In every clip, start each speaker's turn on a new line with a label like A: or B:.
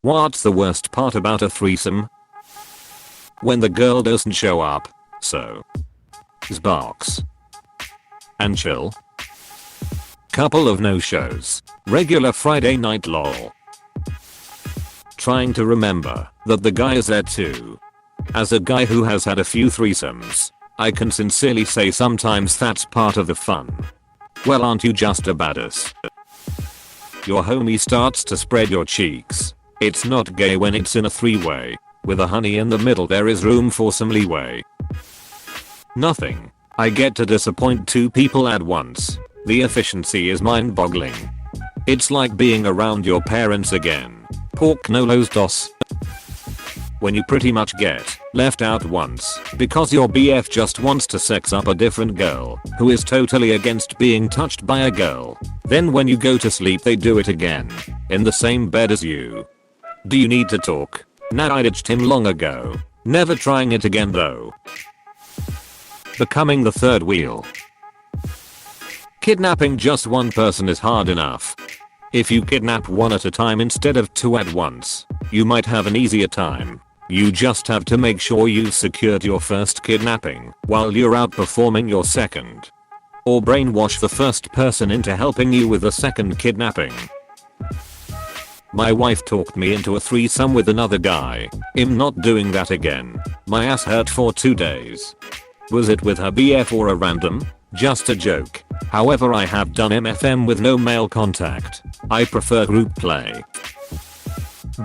A: What's the worst part about a threesome? When the girl doesn't show up. So box and chill. Couple of no-shows. Regular Friday night lol. Trying to remember that the guy is there too. As a guy who has had a few threesomes, I can sincerely say sometimes that's part of the fun. Well, aren't you just a badass? Your homie starts to spread your cheeks. It's not gay when it's in a three-way. With a honey in the middle there is room for some leeway. Nothing. I get to disappoint two people at once. The efficiency is mind-boggling. It's like being around your parents again. Pork no los dos. When you pretty much get left out once because your BF just wants to sex up a different girl who is totally against being touched by a girl. Then when you go to sleep they do it again in the same bed as you. Do you need to talk? Nah, I ditched him long ago. Never trying it again though. Becoming the third wheel. Kidnapping just one person is hard enough. If you kidnap one at a time instead of two at once, you might have an easier time. You just have to make sure you've secured your first kidnapping while you're outperforming your second. Or brainwash the first person into helping you with the second kidnapping. My wife talked me into a threesome with another guy. I'm not doing that again. My ass hurt for 2 days. Was it with her BF or a random? Just a joke. However, I have done MFM with no male contact. I prefer group play.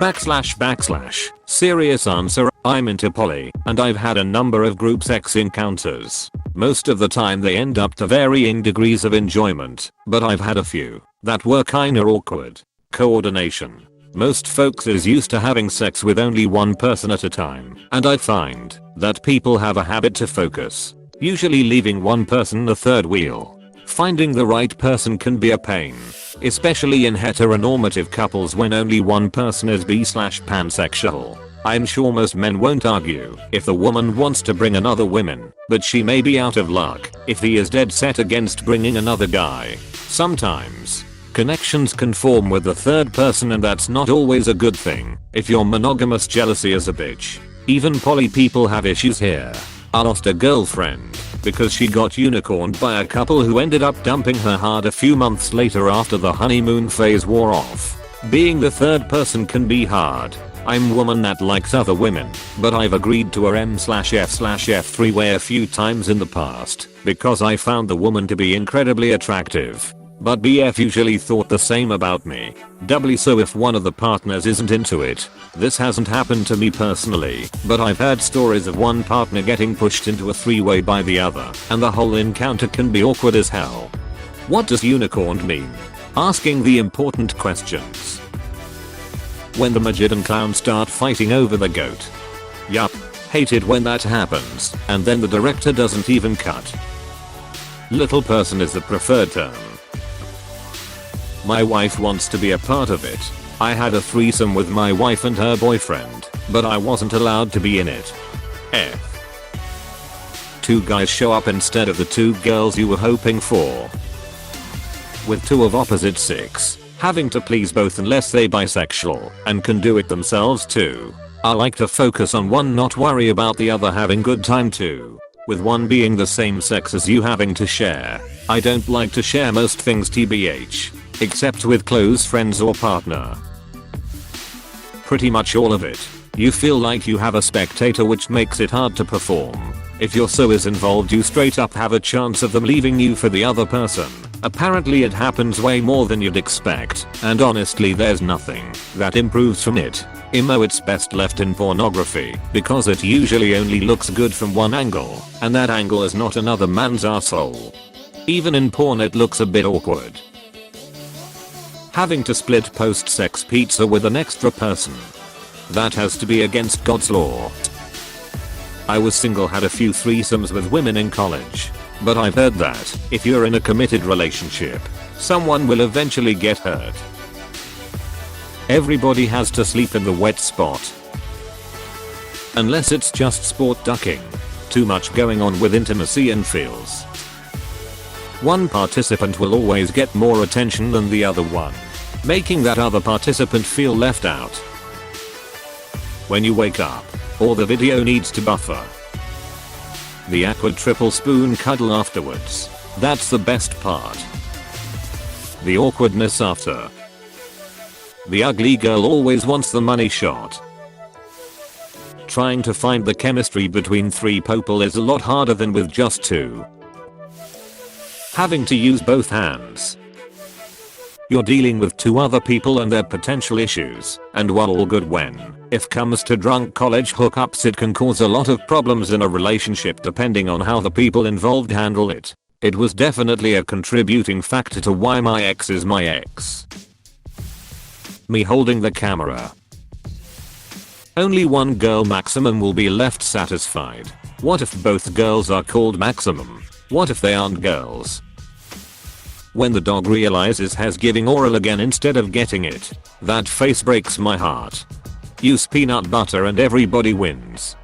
A: / serious answer, I'm into poly and I've had a number of group sex encounters. Most of the time they end up to varying degrees of enjoyment, but I've had a few that were kinda awkward. Coordination. Most folks is used to having sex with only one person at a time, and I find that people have a habit to focus, usually leaving one person the third wheel. Finding the right person can be a pain, especially in heteronormative couples when only one person is bi/pansexual. I'm sure most men won't argue if the woman wants to bring another woman, but she may be out of luck if he is dead set against bringing another guy. Sometimes connections can form with the third person and that's not always a good thing if your monogamous jealousy is a bitch. Even poly people have issues here. I lost a girlfriend because she got unicorned by a couple who ended up dumping her hard a few months later after the honeymoon phase wore off. Being the third person can be hard. I'm woman that likes other women, but I've agreed to a M/F/F three-way a few times in the past because I found the woman to be incredibly attractive. But BF usually thought the same about me. Doubly so if one of the partners isn't into it. This hasn't happened to me personally, but I've heard stories of one partner getting pushed into a three-way by the other, and the whole encounter can be awkward as hell. What does unicorned mean? Asking the important questions. When the Majidan clowns start fighting over the goat. Yup. Hate it when that happens, and then the director doesn't even cut. Little person is the preferred term. My wife wants to be a part of it. I had a threesome with my wife and her boyfriend, but I wasn't allowed to be in it. F. 2 guys show up instead of the 2 girls you were hoping for. With 2 of opposite sex, having to please both unless they bisexual and can do it themselves too. I like to focus on one, not worry about the other having good time too. With one being the same sex as you having to share. I don't like to share most things tbh. Except with close friends or partner. Pretty much all of it. You feel like you have a spectator, which makes it hard to perform. If your so is involved you straight up have a chance of them leaving you for the other person. Apparently it happens way more than you'd expect, and honestly there's nothing that improves from it. It's best left in pornography because it usually only looks good from one angle, and that angle is not another man's arsehole. Even in porn it looks a bit awkward. Having to split post-sex pizza with an extra person. That has to be against God's law. I was single, had a few threesomes with women in college. But I've heard that if you're in a committed relationship, someone will eventually get hurt. Everybody has to sleep in the wet spot. Unless it's just sport ducking. Too much going on with intimacy and feels. One participant will always get more attention than the other one, making that other participant feel left out. when you wake up, or the video needs to buffer. The awkward triple spoon cuddle afterwards. That's the best part. The awkwardness after. The ugly girl always wants the money shot. Trying to find the chemistry between 3 people is a lot harder than with just 2. Having to use both hands. You're dealing with 2 other people and their potential issues, and while all good when, if comes to drunk college hookups, it can cause a lot of problems in a relationship depending on how the people involved handle it. It was definitely a contributing factor to why my ex is my ex. Me holding the camera. Only one girl maximum will be left satisfied. What if both girls are called maximum? What if they aren't girls? When the dog realizes he's giving oral again instead of getting it, that face breaks my heart. Use peanut butter and everybody wins.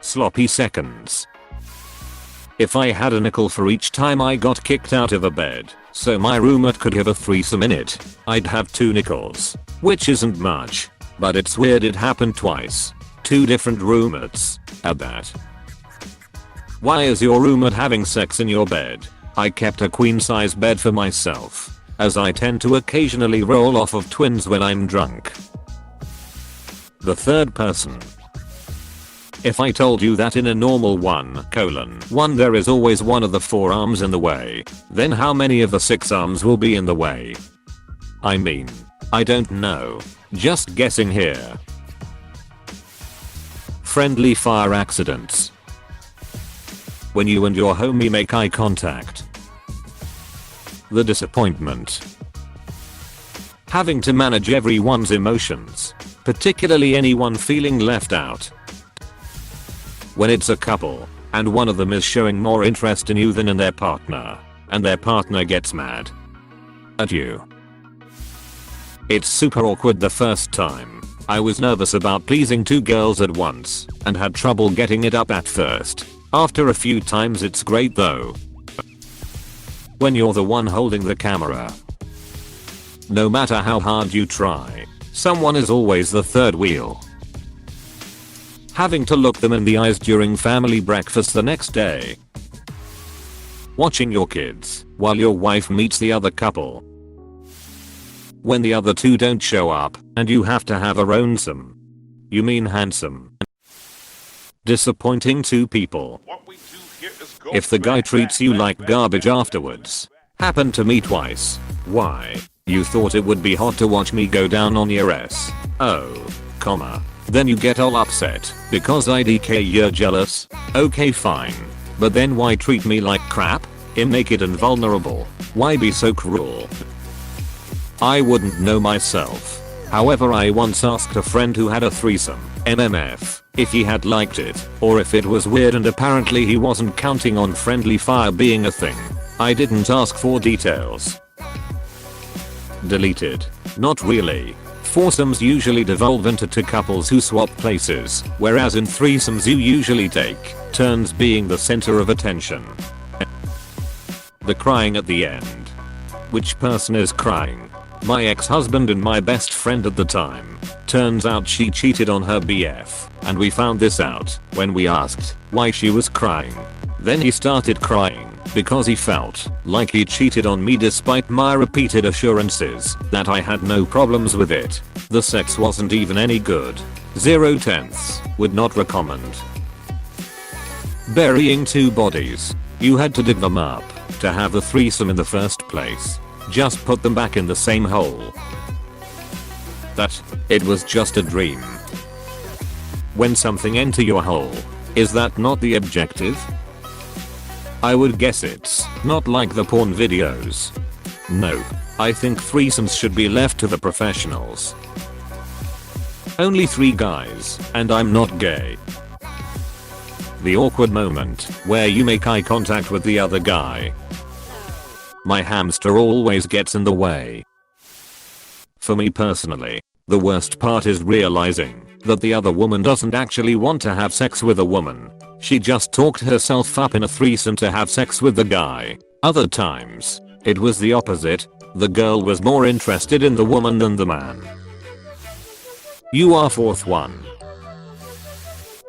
A: Sloppy seconds. If I had a nickel for each time I got kicked out of a bed, so my roommate could have a threesome in it, I'd have 2 nickels. Which isn't much, but it's weird it happened twice. 2 different roommates, at that. Why is your roommate having sex in your bed? I kept a queen size bed for myself, as I tend to occasionally roll off of twins when I'm drunk. The third person. If I told you that in a normal 1:1 there is always one of the 4 arms in the way, then how many of the 6 arms will be in the way? I mean, I don't know. Just guessing here. Friendly fire accidents. When you and your homie make eye contact. The disappointment. Having to manage everyone's emotions, particularly anyone feeling left out. When it's a couple, and one of them is showing more interest in you than in their partner, and their partner gets mad at you. It's super awkward the first time. I was nervous about pleasing 2 girls at once, and had trouble getting it up at first. After a few times it's great though. When you're the one holding the camera. No matter how hard you try, someone is always the third wheel. Having to look them in the eyes during family breakfast the next day. Watching your kids while your wife meets the other couple. When the other 2 don't show up and you have to have a ronsome. You mean handsome. Disappointing 2 people. If the guy treats you like garbage afterwards. Happened to me twice. Why? You thought it would be hot to watch me go down on your ass. Oh, comma. Then you get all upset because IDK you're jealous. Okay fine. But then why treat me like crap? I'm naked and vulnerable. Why be so cruel? I wouldn't know myself. However, I once asked a friend who had a threesome, MMF, if he had liked it, or if it was weird, and apparently he wasn't counting on friendly fire being a thing. I didn't ask for details. Deleted. Not really. Foursomes usually devolve into 2 couples who swap places, whereas in threesomes you usually take turns being the center of attention. The crying at the end. Which person is crying? My ex-husband and my best friend at the time. Turns out she cheated on her BF, and we found this out when we asked why she was crying. Then he started crying because he felt like he cheated on me despite my repeated assurances that I had no problems with it. The sex wasn't even any good. 0/10. Would not recommend. Burying 2 bodies. You had to dig them up to have the threesome in the first place. Just put them back in the same hole. That it was just a dream. When something enter your hole, is that not the objective? I would guess it's not like the porn videos. No, I think threesomes should be left to the professionals. Only 3 guys, and I'm not gay. The awkward moment where you make eye contact with the other guy. My hamster always gets in the way. For me personally, the worst part is realizing that the other woman doesn't actually want to have sex with a woman. She just talked herself up in a threesome to have sex with the guy. Other times, it was the opposite. The girl was more interested in the woman than the man. You are fourth one.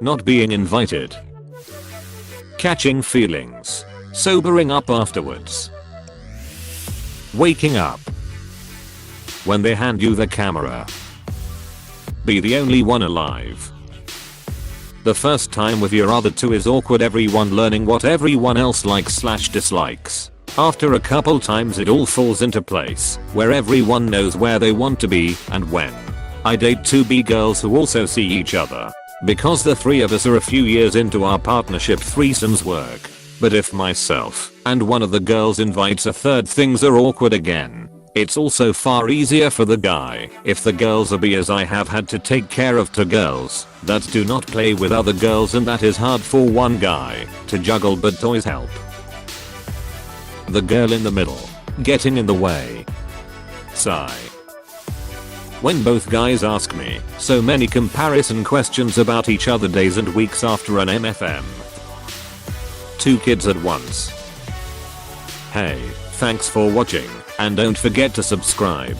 A: Not being invited. Catching feelings. Sobering up afterwards. Waking up. When they hand you the camera. Be the only one alive. The first time with your other two is awkward, everyone learning what everyone else likes/dislikes. After a couple times it all falls into place, where everyone knows where they want to be and when. I date 2B girls who also see each other. Because the three of us are a few years into our partnership, threesomes work. But if myself and one of the girls invites a third, things are awkward again. It's also far easier for the guy if the girls are B, as I have had to take care of two girls that do not play with other girls, and that is hard for one guy to juggle, but toys help. The girl in the middle, getting in the way. Sigh. When both guys ask me so many comparison questions about each other days and weeks after an MFM. 2 kids at once. Hey, thanks for watching, and don't forget to subscribe.